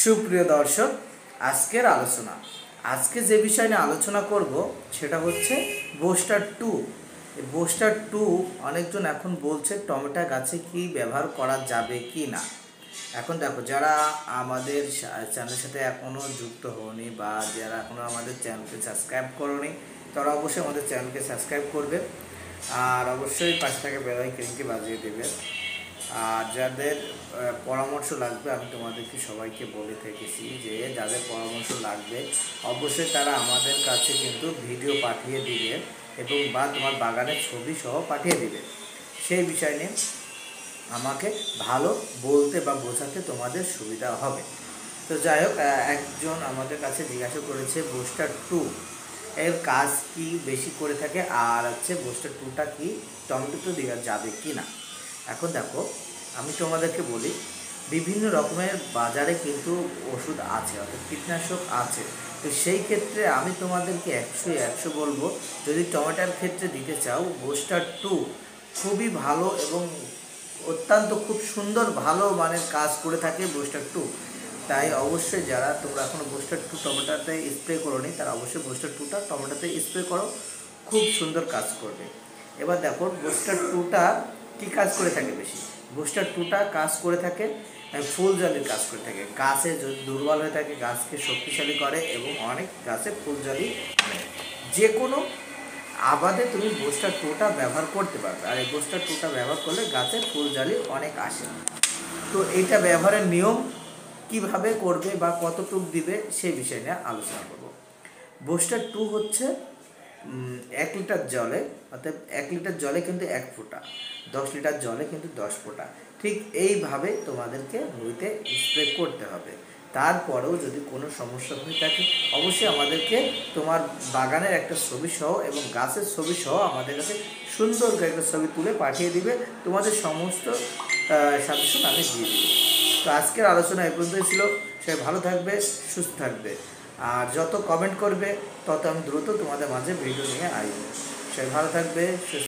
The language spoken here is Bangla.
সুপ্রিয় দর্শক, আজকের আলোচনা আজকে যে বিষয় নিয়ে আলোচনা করব সেটা হচ্ছে বুস্টার 2। এই বুস্টার 2 অনেকজন এখন বলছে টমেটো গাছে কি ব্যবহার করা যাবে কি না। এখন দেখো, যারা আমাদের চ্যানেলের সাথে এখনও যুক্ত হওনি বা যারা এখনও আমাদের চ্যানেলকে সাবস্ক্রাইব করোনি, তারা অবশ্যই আমাদের চ্যানেলকে সাবস্ক্রাইব করবে আর অবশ্যই পাশে থাকা বেল আইকনটি বাজিয়ে দেবে। আর যাদের পরামর্শ লাগবে, আমি তোমাদেরকে সবাইকে বলে থেকেছি যে যাদের পরামর্শ লাগবে অবশ্যই তারা আমাদের কাছে কিন্তু ভিডিও পাঠিয়ে দিবে এবং বা তোমার বাগানের ছবি সহ পাঠিয়ে দিবে। সেই বিষয় নিয়ে আমাকে ভালো বলতে বা বোঝাতে তোমাদের সুবিধা হবে। তো যাই হোক, একজন আমাদের কাছে জিজ্ঞাসা করেছে বুস্টার 2 এর কাজ কি বেশি করে থাকে আর হচ্ছে বুস্টার 2টা কি টমেটোতে দেওয়া যাবে কি না। এখন দেখো, আমি তোমাদেরকে বলি, বিভিন্ন রকমের বাজারে কিন্তু ওষুধ আছে, অর্থাৎ কীটনাশক আছে। তো সেই ক্ষেত্রে আমি তোমাদেরকে 100 বলবো, যদি টমেটোর ক্ষেত্রে দিতে চাও বুস্টার 2 খুবই ভালো এবং অত্যন্ত খুব সুন্দর ভালো মানের কাজ করে থাকে বুস্টার 2। তাই অবশ্যই যারা তোমরা এখনও বুস্টার 2 টমেটোতে স্প্রে করোনি, তারা অবশ্যই বুস্টার 2টা টমেটোতে স্প্রে করো, খুব সুন্দর কাজ করবে। এবার দেখো বুস্টার 2টা কী কাজ করে থাকে বেশি। বুস্টার 2টা কাজ করে থাকে ফুলজালির কাজ করে থাকে। গাছে যদি দুর্বল হয়ে থাকে গাছকে শক্তিশালী করে এবং অনেক গাছে ফুলজালি আনে। যে কোনো আবাদে তুমি বুস্টার 2টা ব্যবহার করতে পারবে। আর এই বুস্টার 2টা ব্যবহার করলে গাছে ফুলজালি অনেক আসে। তো এইটা ব্যবহারের নিয়ম কিভাবে করবে বা কতটুকু দিবে সেই বিষয় নিয়ে আলোচনা করব। বুস্টার 2 হচ্ছে 1 লিটার জলে, অর্থাৎ 1 লিটার জলে কিন্তু 1 ফোঁটা, 10 লিটার জলে কিন্তু 10 ফোঁটা, ঠিক এইভাবে তোমাদেরকে ভুঁইতে স্প্রে করতে হবে। তারপরেও যদি কোনো সমস্যা হয়ে থাকে অবশ্যই আমাদেরকে তোমার বাগানের একটা ছবি সহ এবং গাছের ছবি সহ আমাদের কাছে সুন্দর একটা ছবি তুলে পাঠিয়ে দিবে। তোমাদের সমস্ত সাজেশন আমি দিয়ে দিব। তো আজকের আলোচনা এই পর্যন্তই ছিল। সবাই ভালো থাকবে, সুস্থ থাকবে, আর যত কমেন্ট করবে তত আমি দ্রুত তোমাদের মাঝে ভিডিও নিয়ে আসবো। সবাই ভালো থাকবে, সুস্থ